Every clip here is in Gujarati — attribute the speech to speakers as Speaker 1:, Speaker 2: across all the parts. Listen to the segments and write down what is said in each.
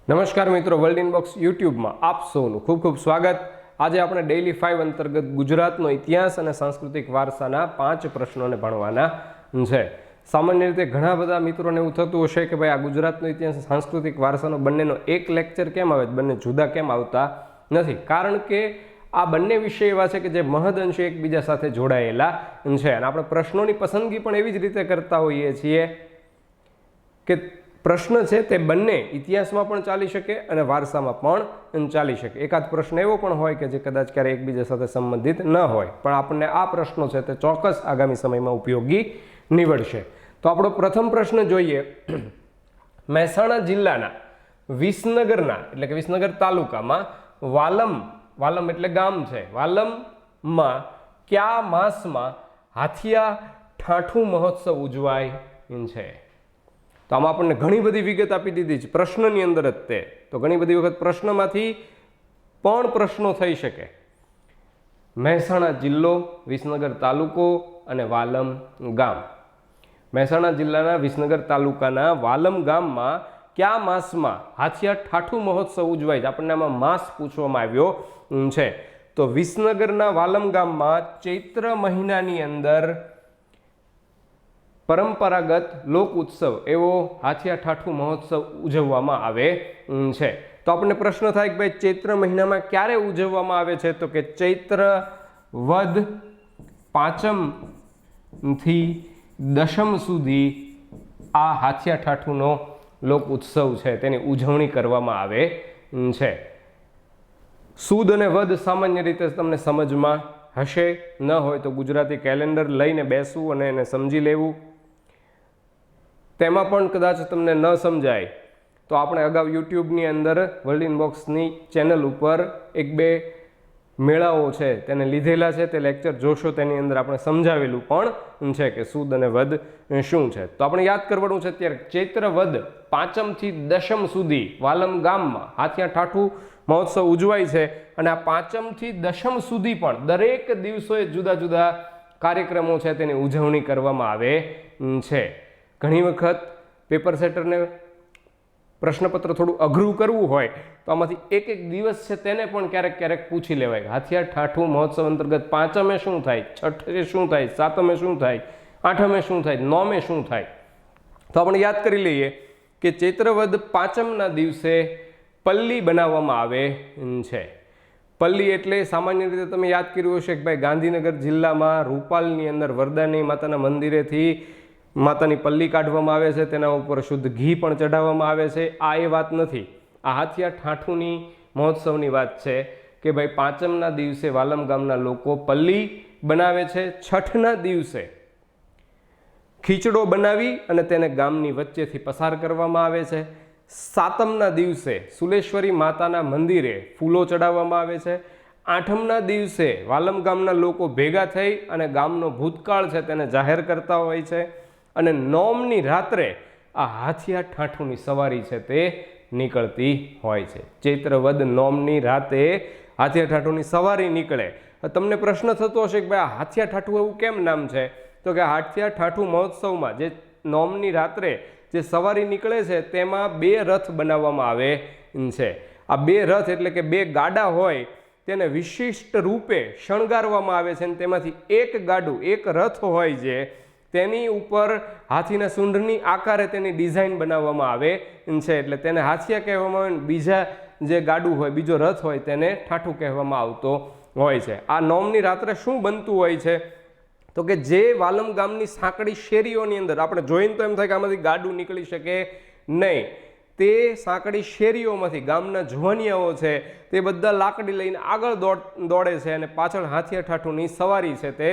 Speaker 1: નમસ્કાર મિત્રો, વર્લ્ડ ઇનબોક્સ યુટ્યુબમાં આપ સૌનું ખૂબ ખૂબ સ્વાગત। આજે આપણે ડેઇલી 5 અંતર્ગત ગુજરાતનો ઇતિહાસ અને સાંસ્કૃતિક વારસાના 5 પ્રશ્નોને ભણવાના છે। સામાન્ય રીતે ઘણા બધા મિત્રોને એવું થતું હશે કે ભાઈ આ ગુજરાતનો ઇતિહાસ સાંસ્કૃતિક વારસાનો બંનેનો એક લેક્ચર કેમ આવે, બંને જુદા કેમ આવતા નથી? કારણ કે આ બંને વિષય એવા છે કે જે મહદઅંશે એકબીજા સાથે જોડાયેલા છે અને આપણે પ્રશ્નોની પસંદગી પણ એવી જ રીતે કરતા હોઈએ છીએ કે પ્રશ્ન છે તે બંને ઇતિહાસમાં પણ ચાલી શકે અને વારસામાં પણ ચાલી શકે। એકાદ પ્રશ્ન એવો પણ હોય કે જે કદાચ ક્યારે એકબીજા સાથે સંબંધિત ન હોય, પણ આપણને આ પ્રશ્નો છે તે ચોક્કસ આગામી સમયમાં ઉપયોગી નીવડશે। તો આપણો પ્રથમ પ્રશ્ન જોઈએ। મહેસાણા જિલ્લાના વિસનગરના એટલે કે વિસનગર તાલુકામાં વાલમ એટલે ગામ છે, વાલમમાં કયા માસમાં હાથિયા ઠાઠું મહોત્સવ ઉજવાય છે? તો આમાં આપણને ઘણી બધી વિગત આપી દીધી છે પ્રશ્નની અંદર જ તે, તો ઘણી બધી વખત પ્રશ્નમાંથી પણ પ્રશ્નો થઈ શકે। મહેસાણા જિલ્લો, વિસનગર તાલુકો અને વાલમ ગામ। મહેસાણા જિલ્લાના વિસનગર તાલુકાના વાલમ ગામમાં કયા માસમાં હાથિયા ઠાઠું મહોત્સવ ઉજવાય છે? આપણને આમાં માસ પૂછવામાં આવ્યો છે। તો વિસનગરના વાલમ ગામમાં ચૈત્ર મહિનાની અંદર પરંપરાગત લોક ઉત્સવ એવો હાથિયા ઠાઠું મહોત્સવ ઉજવવામાં આવે છે। તો આપણને પ્રશ્ન થાય કે ભાઈ ચૈત્ર મહિનામાં ક્યારે ઉજવવામાં આવે છે? તો કે ચૈત્ર વદ પાંચમ થી દશમ સુધી આ હાથિયા ઠાઠુંનો લોક ઉત્સવ છે તેની ઉજવણી કરવામાં આવે છે। સુદ અને વદ સામાન્ય રીતે તમને સમજમાં હશે, ન હોય તો ગુજરાતી કેલેન્ડર લઈને બેસવું અને એને સમજી લેવું। તેમાં પણ કદાચ તમને ન સમજાય તો આપણે અગાઉ યુટ્યુબની અંદર વર્લ્ડ ઇનબોક્સની ચેનલ ઉપર એક બે મેળાઓ છે તેને લીધેલા છે, તે લેક્ચર જોશો તેની અંદર આપણે સમજાવેલું પણ છે કે સુદ અને વદ શું છે। તો આપણે યાદ કરવાનું છે અત્યારે ચૈત્ર વદ પાંચમથી દશમ સુધી વાલમ ગામમાં હાથિયા ઠાઠું મહોત્સવ ઉજવાય છે અને આ પાંચમથી દશમ સુધી પણ દરેક દિવસોએ જુદા જુદા કાર્યક્રમો છે તેની ઉજવણી કરવામાં આવે છે। ઘણી વખત પેપર સેટરને પ્રશ્નપત્ર થોડું અઘરું કરવું હોય તો આમાંથી એક એક દિવસ છે તેને પણ ક્યારેક ક્યારેક પૂછી લેવાય। હાથિયા ઠાઠું મહોત્સવ અંતર્ગત પાંચમે શું થાય, છઠ્ઠે શું થાય, સાતમે શું થાય, આઠમે શું થાય, નોમે શું થાય? તો આપણે યાદ કરી લઈએ કે ચૈત્રવદ પાંચમના દિવસે પલ્લી બનાવવામાં આવે છે। પલ્લી એટલે સામાન્ય રીતે તમે યાદ કર્યું હશે કે ભાઈ ગાંધીનગર જિલ્લામાં રૂપાલની અંદર વરદાની માતાના મંદિરેથી માતાની પલ્લી કાઢવામાં આવે છે, તેના ઉપર શુદ્ધ ઘી પણ ચઢાવવામાં આવે છે। આ એ વાત નથી, આ હાથિયા ઠાઠુંની મહોત્સવની વાત છે કે ભાઈ પાંચમના દિવસે વાલમ ગામના લોકો પલ્લી બનાવે છે, છઠના દિવસે ખીચડો બનાવી અને તેને ગામની વચ્ચેથી પસાર કરવામાં આવે છે, સાતમના દિવસે સુલેશ્વરી માતાના મંદિરે ફૂલો ચડાવવામાં આવે છે, આઠમના દિવસે વાલમ ગામના લોકો ભેગા થઈ અને ગામનો ભૂતકાળ છે તેને જાહેર કરતા હોય છે અને નોમની રાત્રે આ હાથિયા ઠાઠુંની સવારી છે તે નીકળતી હોય છે। ચૈત્રવદ નોમની રાતે હાથિયા ઠાઠુંની સવારી નીકળે। તમને પ્રશ્ન થતો હશે કે ભાઈ આ હાથિયા ઠાઠું એવું કેમ નામ છે? તો કે હાથિયા ઠાઠું મહોત્સવમાં જે નોમની રાત્રે જે સવારી નીકળે છે તેમાં બે રથ બનાવવામાં આવે છે। આ બે રથ એટલે કે બે ગાડા હોય તેને વિશિષ્ટ રૂપે શણગારવામાં આવે છે અને તેમાંથી એક ગાડું, એક રથ હોય જે તેની ઉપર હાથીના સૂંઢની આકારે તેની ડિઝાઇન બનાવવામાં આવે છે એટલે તેને હાથિયા કહેવામાં આવે, બીજા જે ગાડું હોય, બીજો રથ હોય તેને ઠાઠું કહેવામાં આવતો હોય છે। આ નોમની રાત્રે શું બનતું હોય છે? તો કે જે વાલમ ગામની સાંકડી શેરીઓની અંદર આપણે જોઈને તો એમ થાય કે આમાંથી ગાડું નીકળી શકે નહીં, તે સાંકડી શેરીઓમાંથી ગામના જુવાનિયાઓ છે તે બધા લાકડી લઈને આગળ દોડે છે અને પાછળ હાથિયા ઠાઠુંની સવારી છે તે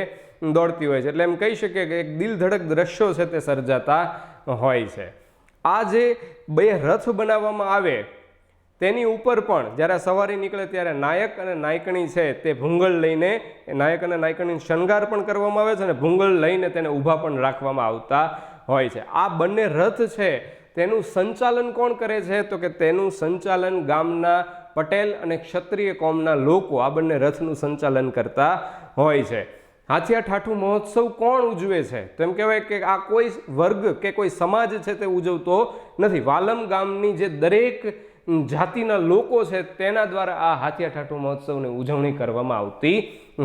Speaker 1: દોડતી હોય છે। એટલે એમ કહી શકીએ કે એક દિલ ધડક દ્રશ્યો છે તે સર્જાતા હોય છે। આ જે બે રથ બનાવવામાં આવે તેની ઉપર પણ જ્યારે સવારી નીકળે ત્યારે નાયક અને નાયકણી છે તે ભૂંગળ લઈને, નાયક અને નાયકણી શણગાર પણ કરવામાં આવે છે અને ભૂંગળ લઈને તેને ઊભા પણ રાખવામાં આવતા હોય છે। આ બંને રથ છે તેનું સંચાલન કોણ કરે છે? તો કે તેનું સંચાલન ગામના પટેલ અને ક્ષત્રિય કોમના લોકો આ બંને રથનું સંચાલન કરતા હોય છે। હાથિયા ઠાઠું મહોત્સવ કોણ ઉજવે છે? તો એમ કહેવાય કે આ કોઈ વર્ગ કે કોઈ સમાજ છે તે ઉજવતો નથી। વાલમ ગામની જે દરેક જાતિના લોકો છે તેના દ્વારા આ હાથિયા ઠાઠુ મહોત્સવની ઉજવણી કરવામાં આવતી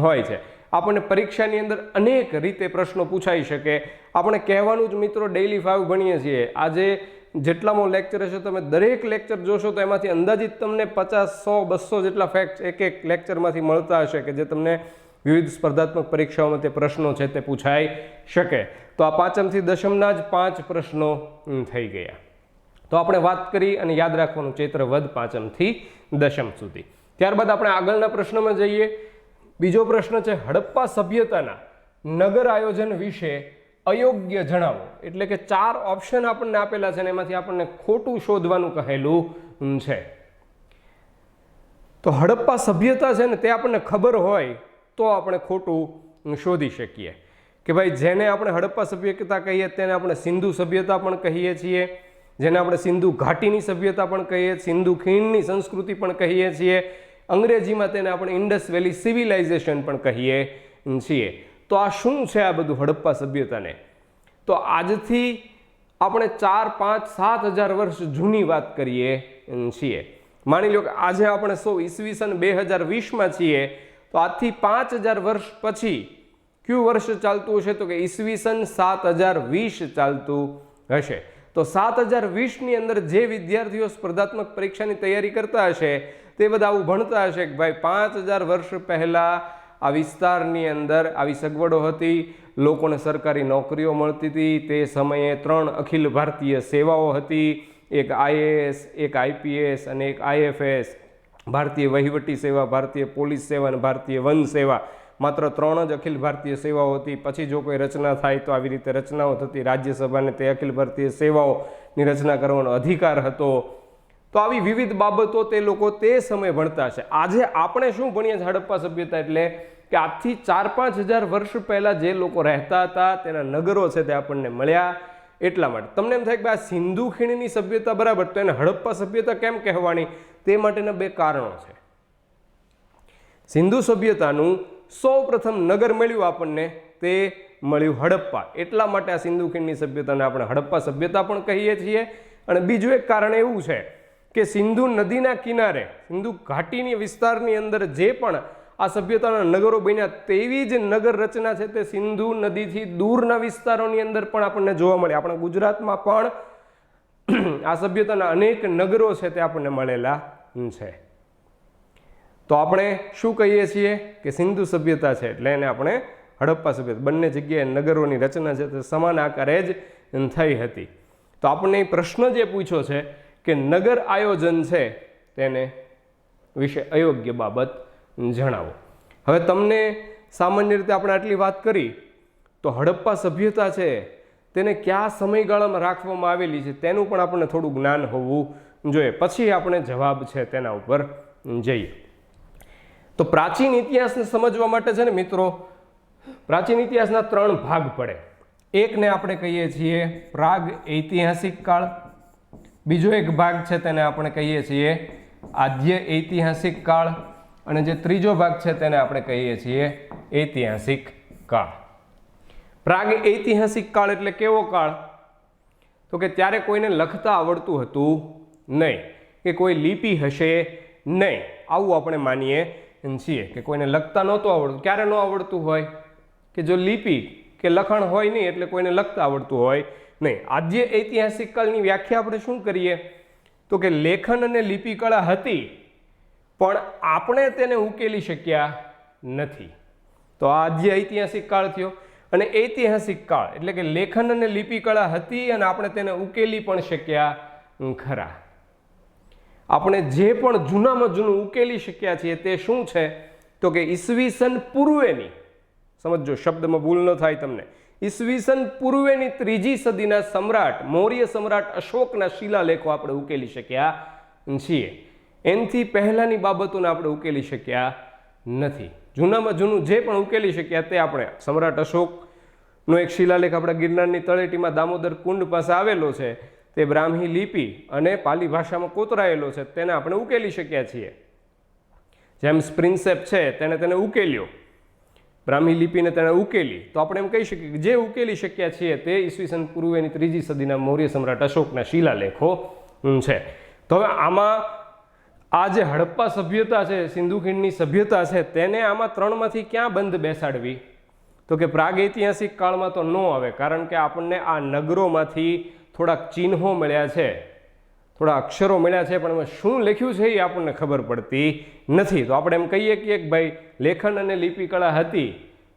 Speaker 1: હોય છે. આપણને પરીક્ષાની અંદર અનેક રીતે પ્રશ્નો પૂછાઈ શકે. આપણે કહેવાનું જ મિત્રો ડેઇલી 5 ભણીએ છીએ. આજે જેટલામાં લેક્ચર હશે તમે દરેક લેક્ચર જોશો તો એમાંથી અંદાજિત તમને 50, 100, 200 જેટલા ફેક્ટ એક લેક્ચરમાંથી મળતા હશે કે જે તમને વિવિધ સ્પર્ધાત્મક પરીક્ષાઓમાં તે પ્રશ્નો છે તે પૂછાઈ શકે. તો આ 5મથી 10મના જ 5 પ્રશ્નો થઈ ગયા. તો આપણે વાત કરી અને યાદ રાખવાનું ચૈત્રવદ 5મથી 10મ સુધી. ત્યારબાદ આપણે આગળના પ્રશ્નમાં જઈએ. બીજો પ્રશ્ન છે હડપ્પા સભ્યતાના નગર આયોજન વિશે અયોગ્ય જણાવો. એટલે કે 4 ઓપ્શન આપણને આપેલા છે અને એમાંથી આપણને ખોટું શોધવાનું કહેલું છે. તો હડપ્પા સભ્યતા છે ને તે આપણને ખબર હોય તો આપણે ખોટું શોધી શકીએ કે ભાઈ જેને આપણે હડપ્પા સભ્યતા કહીએ તેને આપણે સિંધુ સભ્યતા પણ કહીએ છીએ, જેને આપણે સિંધુ ઘાટીની સભ્યતા પણ કહીએ, સિંધુ ખીણની સંસ્કૃતિ પણ કહીએ છીએ, અંગ્રેજીમાં તેને આપણે ઇન્ડસ વેલી સિવિલાઇઝેશન પણ કહીએ છીએ. તો આ શું છે આ બધું હડપ્પા સભ્યતાને? તો આજથી આપણે 4, 5, 7 હજાર વર્ષ જૂની વાત કરીએ છીએ. માની લો કે આજે આપણે ઈસવીસન 2020માં છીએ, તો આજથી 5000 વર્ષ પછી કયું વર્ષ ચાલતું હશે? તો કે ઈસવીસન 7020 ચાલતું હશે. તો 7020ની અંદર જે વિદ્યાર્થીઓ સ્પર્ધાત્મક પરીક્ષાની તૈયારી કરતા હશે તે બધા આવું ભણતા હશે કે ભાઈ 5000 વર્ષ પહેલાં આ વિસ્તારની અંદર આવી સગવડો હતી, લોકોને સરકારી નોકરીઓ મળતી હતી, તે સમયે 3 અખિલ ભારતીય સેવાઓ હતી, એક IAS, એક IPS અને એક IFS, ભારતીય વહીવટી સેવા, ભારતીય પોલીસ સેવા અને ભારતીય વન સેવા. માત્ર 3 જ અખિલ ભારતીય સેવાઓ હતી. પછી જો કોઈ રચના થાય તો આવી રીતે રચનાઓ થતી. રાજ્યસભાને તે અખિલ ભારતીય સેવાઓની રચના કરવાનો અધિકાર હતો. તો આવી વિવિધ બાબતો તે લોકો તે સમયે ભણતા છે. આજે આપણે શું ભણીએ છીએ હડપ્પા સભ્યતા એટલે કે આજથી 4-5 હજાર વર્ષ પહેલાં જે લોકો રહેતા હતા તેના નગરો છે તે આપણને મળ્યા. એટલા માટે તમને એમ થાય કે આ સિંધુ ખીણની સભ્યતા બરાબર, તો એને હડપ્પા સભ્યતા કેમ કહેવાની? તે માટેના 2 કારણો છે. સિંધુ સભ્યતાનું સૌપ્રથમ નગર મળ્યું આપણને તે મળ્યું હડપ્પા. એટલા માટે આ સિંધુ ખીણની સભ્યતાને આપણે હડપ્પા સભ્યતા પણ કહીએ છીએ. અને બીજું એક કારણ એવું છે કે સિંધુ નદીના કિનારે, સિંધુ ઘાટીની વિસ્તારની અંદર જે પણ આ સભ્યતાના નગરો બન્યા તેવી જ નગર રચના છે તે સિંધુ નદીથી દૂરના વિસ્તારોની અંદર પણ આપણને જોવા મળે. આપણા ગુજરાતમાં પણ આ સભ્યતાના અનેક નગરો છે તે આપણને મળેલા છે. તો આપણે શું કહીએ છીએ કે સિંધુ સભ્યતા છે એટલે એને આપણે હડપ્પા સભ્યતા. બંને જગ્યાએ નગરોની રચના છે તે સમાન આકારે જ થઈ હતી. તો આપણને પ્રશ્ન જે પૂછ્યો છે કે નગર આયોજન છે તેને વિશે અયોગ્ય બાબત જણાવો. હવે તમને સામાન્ય રીતે આપણે આટલી વાત કરી, તો હડપ્પા સભ્યતા છે તેને કયા સમયગાળામાં રાખવામાં આવેલી છે તેનું પણ આપણને થોડું જ્ઞાન હોવું જોઈએ. પછી આપણે જવાબ છે તેના ઉપર જઈએ. તો પ્રાચીન ઇતિહાસને સમજવા માટે છે ને મિત્રો, પ્રાચીન ઇતિહાસના 3 ભાગ પડે. એકને આપણે કહીએ છીએ પ્રાગ ઐતિહાસિક કાળ, બીજો એક ભાગ છે તેને આપણે કહીએ છીએ આદ્ય ઐતિહાસિક કાળ, અને જે ત્રીજો ભાગ છે તેને આપણે કહીએ છીએ ઐતિહાસિક કાળ. પ્રાગ ઐતિહાસિક કાળ એટલે કેવો કાળ? તો કે ત્યારે કોઈને લખતા આવડતું હતું નહીં, કે કોઈ લિપિ હશે નહીં, આવું આપણે માનીએ છીએ કે કોઈને લખતા નહોતું આવડતું. ક્યારે ન આવડતું હોય? કે જો લિપિ કે લખાણ હોય નહીં એટલે કોઈને લખતા આવડતું હોય નહીં. આદ્ય ઐતિહાસિક કાળની વ્યાખ્યા આપણે શું કરીએ? તો કે લેખન અને લિપિ કળા હતી પણ આપણે તેને ઉકેલી શક્યા નથી. તો આ આદ્ય ઐતિહાસિક કાળ થયો. અને ઐતિહાસિક કાળ એટલે કે લેખન અને લિપિ કળા હતી અને આપણે તેને ઉકેલી પણ શક્યા ખરા. આપણે જે પણ જૂનામાં જૂનું ઉકેલી શક્યા છીએ તે શું છે? તો કે ઈસવીસન પૂર્વેની, સમજો શબ્દમાં ભૂલ ન થાય તમને, ઈસવીસન પૂર્વેની 3જી સદીના સમ્રાટ, મૌર્ય સમ્રાટ અશોકના શિલાલેખો આપણે ઉકેલી શક્યા છીએ. એનાથી પહેલાંની બાબતોને આપણે ઉકેલી શક્યા નથી. જૂનામાં જૂનું જે પણ ઉકેલી શક્યા તે આપણે, સમ્રાટ અશોકનો એક શિલાલેખ આપણા ગિરનારની તળેટીમાં દામોદર કુંડ પાસે આવેલો છે, તે બ્રાહ્મી લિપિ અને પાલી ભાષામાં કોતરાયેલો છે, તેને આપણે ઉકેલી શક્યા છીએ. જેમ્સ પ્રિન્સેપ છે તેને ઉકેલ્યો, બ્રાહ્મી લિપિને તેને ઉકેલી. તો આપણે એમ કહી શકીએ કે જે ઉકેલી શક્યા છીએ તે ઈસવીસન પૂર્વેની 3જી સદીના મૌર્ય સમ્રાટ અશોકના શિલાલેખો છે. તો હવે આમાં આ જે હડપ્પા સભ્યતા છે, સિંધુ ખીણની સભ્યતા છે, તેને આમાં ત્રણમાંથી ક્યાં બંધ બેસાડવી? તો કે પ્રાગૈતિહાસિક કાળમાં તો ન આવે, કારણ કે આપણને આ નગરોમાંથી થોડાક ચિહ્નો મળ્યા છે, થોડા અક્ષરો મળ્યા છે, પણ એમાં શું લખ્યું છે એ આપણને ખબર પડતી નથી. તો આપણે એમ કહીએ કે ભાઈ લેખન અને લિપિ કળા હતી,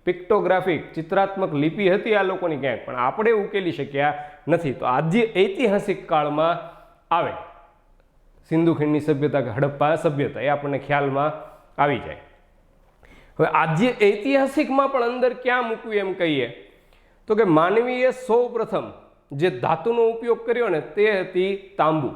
Speaker 1: પિક્ટોગ્રાફિક ચિત્રાત્મક લિપિ હતી આ લોકોની ક્યાંક, પણ આપણે ઉકેલી શક્યા નથી. તો આજે ઐતિહાસિક કાળમાં આવે સિંધુ ખીણની સભ્યતા કે હડપ્પા સભ્યતા, એ આપણને ખ્યાલમાં આવી જાય. હવે આજે ઐતિહાસિકમાં પણ અંદર ક્યાં મૂકવી એમ કહીએ તો કે માનવીએ સૌ પ્રથમ જે ધાતુનો ઉપયોગ કર્યો ને તે હતી તાંબુ.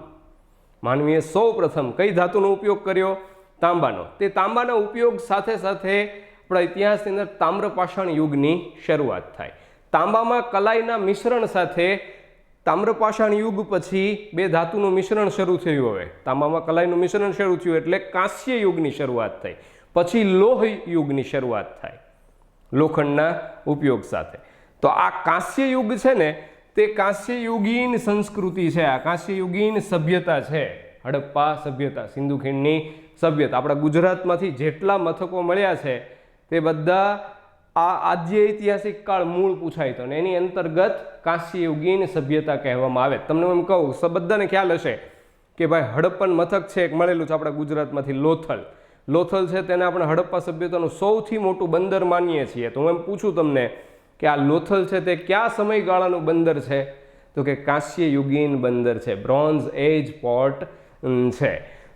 Speaker 1: માનવીએ સૌ પ્રથમ કઈ ધાતુનો ઉપયોગ કર્યો? તાંબાનો. તે તાંબાના ઉપયોગ સાથે સાથે આપણા ઇતિહાસની અંદર તામ્રપાષાણ યુગની શરૂઆત થાય. તાંબામાં કલાઈના મિશ્રણ સાથે તામ્રપાષાણ યુગ પછી બે ધાતુનું મિશ્રણ શરૂ થયું. હવે તાંબામાં કલાઈનું મિશ્રણ શરૂ થયું એટલે કાંસ્ય યુગની શરૂઆત થઈ. પછી લોહ યુગની શરૂઆત થાય લોખંડના ઉપયોગ સાથે. તો આ કાંસ્ય યુગ છે ને તે કાંસ્ય યુગીન સંસ્કૃતિ છે, આ કાંસ્ય યુગીન સભ્યતા છે હડપ્પા સભ્યતા, સિંધુ ખીણની સભ્યતા. આપણા ગુજરાતમાંથી જેટલા મથકો મળ્યા છે તે બધા આ આદ્ય ઐતિહાસિક કાળ મૂળ પૂછાય તો ને એની અંતર્ગત કાંસ્ય યુગીન સભ્યતા કહેવામાં આવે. તમને એમ કહું, બધાને ખ્યાલ હશે કે ભાઈ હડપ્પન મથક છે એક મળેલું છે આપણા ગુજરાતમાંથી, લોથલ. લોથલ છે તેને આપણે હડપ્પા સભ્યતાનું સૌથી મોટું બંદર માનીએ છીએ. તો હું એમ પૂછું તમને કે આ લોથલ છે તે કયા સમયગાળાનું બંદર છે? તો કે કાંસ્ય યુગીન બંદર છે, બ્રોન્ઝ એજ પોર્ટ છે.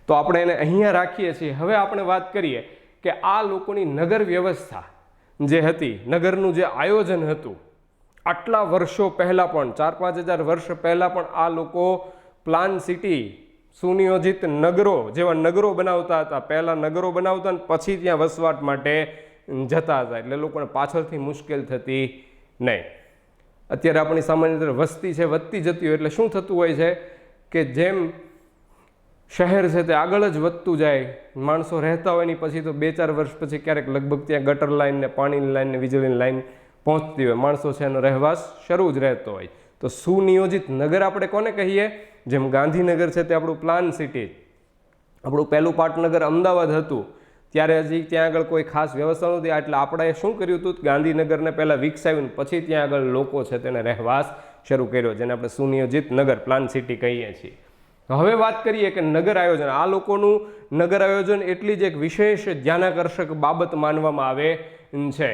Speaker 1: તો આપણે એને અહીંયા રાખીએ છીએ. હવે આપણે વાત કરીએ કે આ લોકોની નગર વ્યવસ્થા જે હતી, નગરનું જે આયોજન હતું, આટલા વર્ષો પહેલાં પણ 4-5 હજાર વર્ષ પહેલાં પણ આ લોકો પ્લાન સિટી, સુનિયોજિત નગરો જેવા નગરો બનાવતા હતા. પહેલાં નગરો બનાવતા અને પછી ત્યાં વસવાટ માટે જતા હતા, એટલે લોકોને પાછળથી મુશ્કેલ થતી નહીં. અત્યારે આપણી સામાન્ય રીતે વસ્તી છે વધતી જતી હોય એટલે શું થતું હોય છે કે જેમ શહેર છે તે આગળ જ વધતું જાય, માણસો રહેતા હોય ની પછી તો 2-4 વર્ષ પછી ક્યારેક લગભગ ત્યાં ગટર લાઈન ને પાણીની લાઈન ને વીજળીની લાઈન પહોંચતી હોય, માણસો છે એનો રહેવાસ શરૂ જ રહેતો હોય. તો સુનિયોજિત નગર આપણે કોને કહીએ? જેમ ગાંધીનગર છે તે આપણું પ્લાન સિટી, આપણું પહેલું પાટનગર અમદાવાદ હતું ત્યારે હજી ત્યાં આગળ કોઈ ખાસ વ્યવસ્થા નહોતી, એટલે આપણે શું કર્યું હતું? ગાંધીનગરને પહેલાં વિકસાવ્યું પછી ત્યાં આગળ લોકો છે તેને રહેવાસ શરૂ કર્યો, જેને આપણે સુનિયોજિત નગર પ્લાન સિટી કહીએ છીએ. હવે વાત કરીએ કે નગર આયોજન. આ લોકોનું નગર આયોજન એટલી જ એક વિશેષ ધ્યાનાકર્ષક બાબત માનવામાં આવે છે.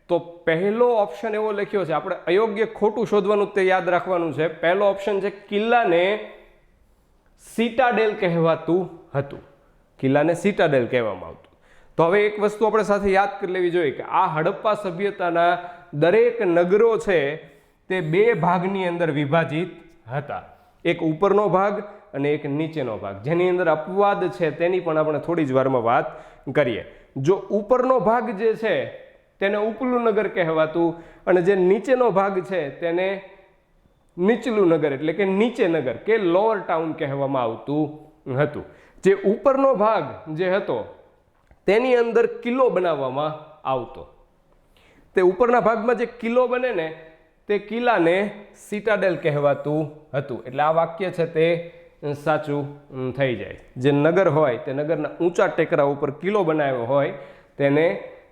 Speaker 1: તો પહેલો ઓપ્શન એવો લખ્યો છે, આપણે અયોગ્ય ખોટું શોધવાનું તે યાદ રાખવાનું છે. પહેલો ઓપ્શન છે કિલ્લાને સિટાડેલ કહેવાતું હતું, કિલ્લાને સિટાડેલ કહેવામાં આવતું. તો હવે એક વસ્તુ આપણે સાથે યાદ કરી લેવી જોઈએ કે આ હડપ્પા સભ્યતાના દરેક નગરો છે તે બે ભાગની અંદર વિભાજિત હતા, એક ઉપરનો ભાગ અને એક નીચેનો ભાગ, જેની અંદર અપવાદ છે તેની પણ આપણે થોડી જ વારમાં વાત કરીએ. જો ઉપરનો ભાગ જે છે તેને ઉપલું નગર કહેવાતું અને જે નીચેનો ભાગ છે તેને નીચલું નગર એટલે કે નીચે નગર કે લોઅર ટાઉન કહેવામાં આવતું હતું. જે ઉપરનો ભાગ જે હતો તેની અંદર કિલ્લો બનાવવામાં આવતો. તે ઉપરના ભાગમાં જે કિલ્લો બને ને તે કિલ્લાને સિટાડેલ કહેવાતું હતું. એટલે આ વાક્ય છે તે સાચું થઈ જાય. જે નગર હોય તે નગરના ઊંચા ટેકરા ઉપર કિલ્લો બનાવ્યો હોય તેને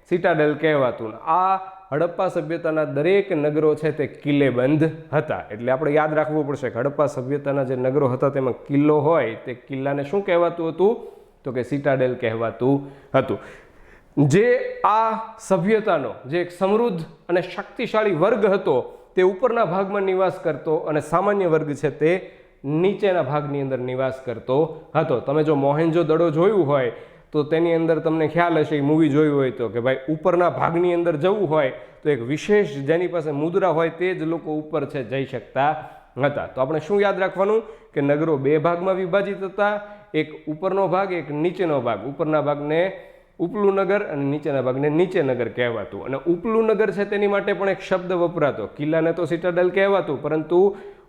Speaker 1: સિટાડેલ કહેવાતું. આ હડપ્પા સભ્યતાના દરેક નગરો છે તે કિલ્લેબંધ હતા. એટલે આપણે યાદ રાખવું પડશે કે હડપ્પા સભ્યતાના જે નગરો હતા તેમાં કિલ્લો હોય તે કિલ્લાને શું કહેવાતું હતું? તો કે સિટાડેલ કહેવાતું હતું. જે આ સભ્યતાનો જે એક સમૃદ્ધ અને શક્તિશાળી વર્ગ હતો તે ઉપરના ભાગમાં નિવાસ કરતો અને સામાન્ય વર્ગ છે તે નીચેના ભાગની અંદર નિવાસ કરતો હતો. તમે જો મોહેન્જો દડો જોયું હોય તો તેની અંદર તમને ખ્યાલ હશે, એ મૂવી જોયું હોય તો, કે ભાઈ ઉપરના ભાગની અંદર જવું હોય તો એક વિશેષ જેની પાસે મુદ્રા હોય તે જ લોકો ઉપર છે જઈ શકતા હતા. તો આપણે શું યાદ રાખવાનું કે નગરો બે ભાગમાં વિભાજિત હતા, એક ઉપરનો ભાગ એક નીચેનો ભાગ. ઉપરના ભાગને ઉપલું નગર અને નીચેના ભાગને નીચે નગર કહેવાતું. અને ઉપલું નગર છે તેની માટે પણ એક શબ્દ વપરાતો. કિલ્લાને તો સિટાડેલ કહેવાતું પરંતુ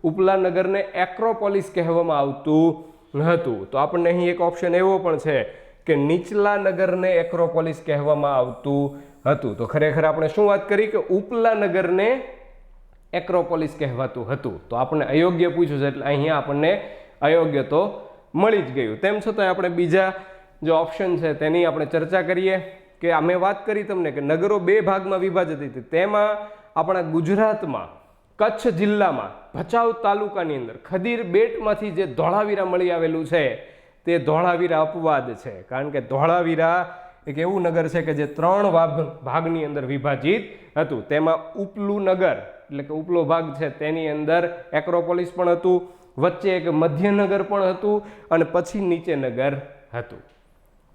Speaker 1: ઉપલા નગરને એક્રોપોલિસ કહેવામાં આવતું હતું. તો આપણને અહીં એક ઓપ્શન એવો પણ છે કે નીચલા નગરને એક્રોપોલિસ કહેવામાં આવતું હતું. તો ખરેખર આપણે શું વાત કરી કે ઉપલા નગરને એક્રોપોલિસ કહેવાતું હતું. તો આપણને અયોગ્ય પૂછ્યું છે એટલે અહીંયા આપણને અયોગ્ય તો મળી જ ગયું. તેમ છતાં આપણે બીજા જે ઓપ્શન છે તેની આપણે ચર્ચા કરીએ કે અમે વાત કરી તમને કે નગરો 2 ભાગમાં વિભાજિત હતી. તેમાં આપણા ગુજરાતમાં કચ્છ જિલ્લામાં ભચાઉ તાલુકાની અંદર ખદીર બેટમાંથી જે ધોળાવીરા મળી આવેલું છે તે ધોળાવીરા અપવાદ છે. કારણ કે ધોળાવીરા એક એવું નગર છે કે જે 3 ભાગની અંદર વિભાજિત હતું. તેમાં ઉપલું નગર એટલે કે ઉપલો ભાગ છે તેની અંદર એક્રોપોલિસ પણ હતું, વચ્ચે એક મધ્યનગર પણ હતું અને પછી નીચે નગર હતું.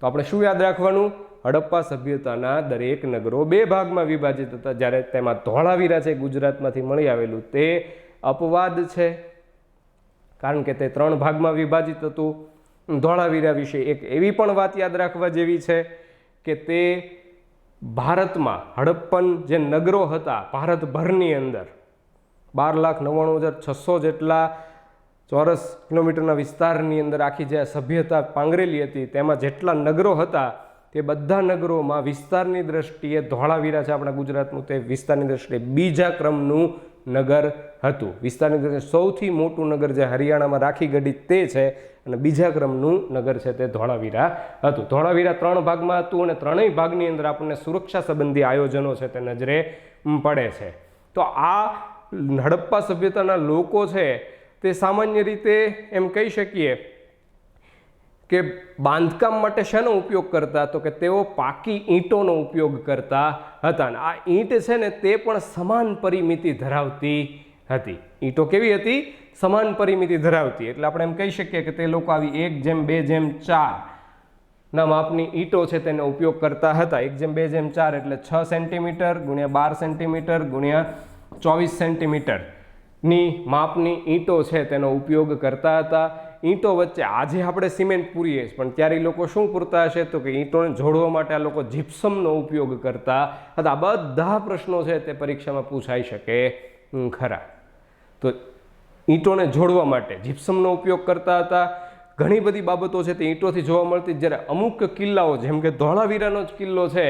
Speaker 1: તો આપણે શું યાદ રાખવાનું? હડપ્પા સભ્યતાના દરેક નગરો 2 ભાગમાં વિભાજિત હતા, જ્યારે તેમાં ધોળાવીરા છે ગુજરાતમાંથી મળી આવેલું તે અપવાદ છે, કારણ કે તે 3 ભાગમાં વિભાજિત હતું. ધોળાવીરા વિશે એક એવી પણ વાત યાદ રાખવા જેવી છે કે તે ભારતમાં હડપ્પન જે નગરો હતા ભારતભરની અંદર 12,99,600 જેટલા ચોરસ કિલોમીટરના વિસ્તારની અંદર આખી જે સભ્યતા પાંગરેલી હતી તેમાં જેટલા નગરો હતા તે બધા નગરોમાં વિસ્તારની દ્રષ્ટિએ ધોળાવીરા છે આપણા ગુજરાતનું તે વિસ્તારની દ્રષ્ટિએ બીજા ક્રમનું નગર હતું. વિસ્તારની દ્રષ્ટિએ સૌથી મોટું નગર જે હરિયાણામાં રાખીગઢી તે છે અને બીજા ક્રમનું નગર છે તે ધોળાવીરા હતું. ધોળાવીરા 3 ભાગમાં હતું અને 3ય ભાગની અંદર આપણને સુરક્ષા સંબંધી આયોજનો છે તે નજરે પડે છે. તો આ હડપ્પા સભ્યતાના લોકો છે તે સામાન્ય રીતે એમ કહી શકીએ કે બાંધકામ માટે શેનો ઉપયોગ કરતા? તો કે તેઓ પાકી ઈંટોનો ઉપયોગ કરતા હતા. અને આ ઈંટ છે ને તે પણ સમાન પરિમિતિ ધરાવતી હતી. ઈંટો કેવી હતી? સમાન પરિમિતિ ધરાવતી. એટલે આપણે એમ કહી શકીએ કે તે લોકો આવી 1:2:4 ના માપની ઈંટો છે તેનો ઉપયોગ કરતા હતા. 1:2:4 એટલે 6 સેન્ટીમીટર ગુણ્યા 12 સેન્ટીમીટર ગુણ્યા 24 સેન્ટીમીટર ની માપની ઈંટો છે તેનો ઉપયોગ કરતા હતા. ઈંટો વચ્ચે આજે આપણે સિમેન્ટ પૂરીએ પણ ત્યારે લોકો શું પૂરતા હશે? તો કે ઈંટોને જોડવા માટે આ લોકો જીપ્સમનો ઉપયોગ કરતા હતા. બધા પ્રશ્નો છે તે પરીક્ષામાં પૂછાઈ શકે ખરા. તો ઈંટોને જોડવા માટે જીપ્સમનો ઉપયોગ કરતા હતા. ઘણી બધી બાબતો છે તે ઈંટોથી જોવા મળતી, જ્યારે અમુક કિલ્લાઓ જેમ કે ધોળાવીરાનો જ કિલ્લો છે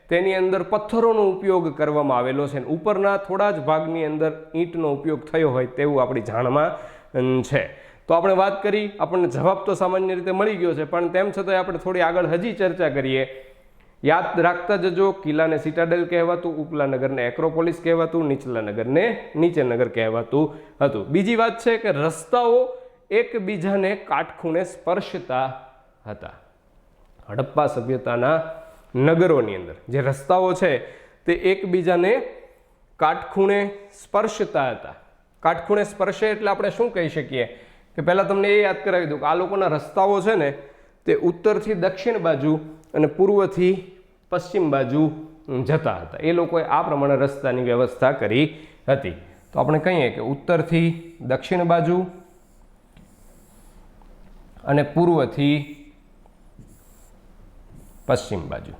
Speaker 1: તેની અંદર પથ્થરોનો ઉપયોગ કરવામાં આવેલો છે. ઉપરના થોડા જ ભાગની અંદર ઈંટનો ઉપયોગ થયો હોય તેવું આપણી જાણમાં છે. તો આપણે વાત કરી, આપણને જવાબ તો સામાન્ય રીતે મળી ગયો છે, પણ તેમ છતાં આપણે થોડી આગળ હજી ચર્ચા કરીએ. યાદ રાખતા જજો, કિલ્લાને સિટાડેલ કહેવાતું, ઉપલા નગરને એક્રોપોલિસ કહેવાતું, નીચલા નગરને નીચે નગર કહેવાતું હતું. બીજી વાત છે કે રસ્તાઓ એકબીજાને કાટખૂણે સ્પર્શતા હતા. હડપ્પા સભ્યતાના નગરોની અંદર જે રસ્તાઓ છે તે એકબીજાને કાટખૂણે સ્પર્શતા હતા. કાટખૂણે સ્પર્શે એટલે આપણે શું કહી શકીએ કે પહેલાં તમને એ યાદ કરાવી દઉં કે આ લોકોના રસ્તાઓ છે ને તે ઉત્તરથી દક્ષિણ બાજુ અને પૂર્વથી પશ્ચિમ બાજુ જતા હતા. એ લોકોએ આ પ્રમાણે રસ્તાની વ્યવસ્થા કરી હતી. તો આપણે કહીએ કે ઉત્તરથી દક્ષિણ બાજુ અને પૂર્વથી પશ્ચિમ બાજુ.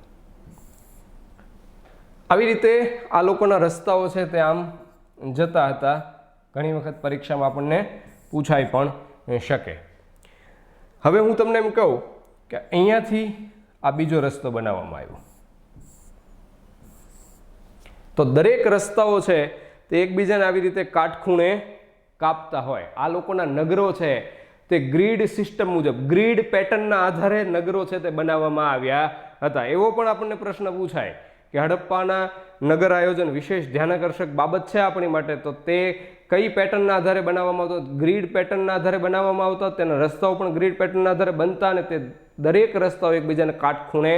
Speaker 1: આવી રીતે આ લોકોના રસ્તાઓ છે તે આમ જતા હતા. ઘણી વખત પરીક્ષામાં આપણને પૂછાઈ પણ શકે. હવે હું તમને એમ કહું કે અહીંયાથી આ બીજો રસ્તો બનાવવામાં આવ્યો, તો દરેક રસ્તાઓ છે તે એકબીજાને આવી રીતે કાટખૂણે કાપતા હોય. આ લોકોના નગરો છે તે ગ્રીડ સિસ્ટમ મુજબ ગ્રીડ પેટર્નના આધારે નગરો છે તે બનાવવામાં આવ્યા હતા. એવો પણ આપણને પ્રશ્ન પૂછાય કે હડપ્પાના નગર આયોજન વિશેષ ધ્યાનાકર્ષક બાબત છે આપણી માટે, તો તે કઈ પેટર્નના આધારે બનાવવામાં આવતો? ગ્રીડ પેટર્નના આધારે બનાવવામાં આવતા. તેના રસ્તાઓ પણ ગ્રીડ પેટર્નના આધારે બનતા અને તે દરેક રસ્તાઓ એકબીજાને કાટખૂણે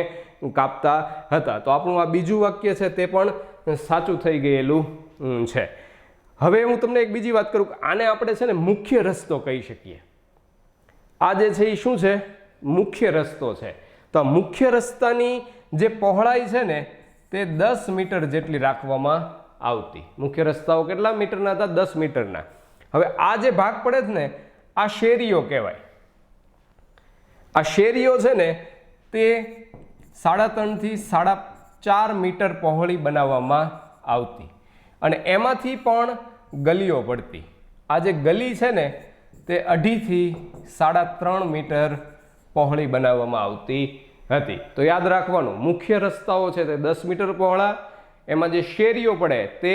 Speaker 1: કાપતા હતા. તો આપણું આ બીજું વાક્ય છે તે પણ સાચું થઈ ગયેલું છે. હવે હું તમને એક બીજી વાત કરું કે આને આપણે છે ને મુખ્ય રસ્તો કહી શકીએ. આ જે છે એ શું છે? મુખ્ય રસ્તો છે. તો મુખ્ય રસ્તાની જે પહોળાઈ છે ને તે 10 મીટર જેટલી રાખવામાં આવતી. મુખ્ય રસ્તાઓ કેટલા મીટરના હતા? 10 મીટરના. હવે આ જે ભાગ પડે છે ને આ શેરીઓ કહેવાય. આ શેરીઓ છે ને તે 3.5 થી 4.5 મીટર પહોળી બનાવવામાં આવતી અને એમાંથી પણ ગલીઓ પડતી. આ જે ગલી છે ને તે 2.5 થી 3.5 મીટર પહોળી બનાવવામાં આવતી હતી. તો યાદ રાખવાનું, મુખ્ય રસ્તાઓ છે તે 10 મીટર પહોળા, એમાં જે શેરીઓ પડે તે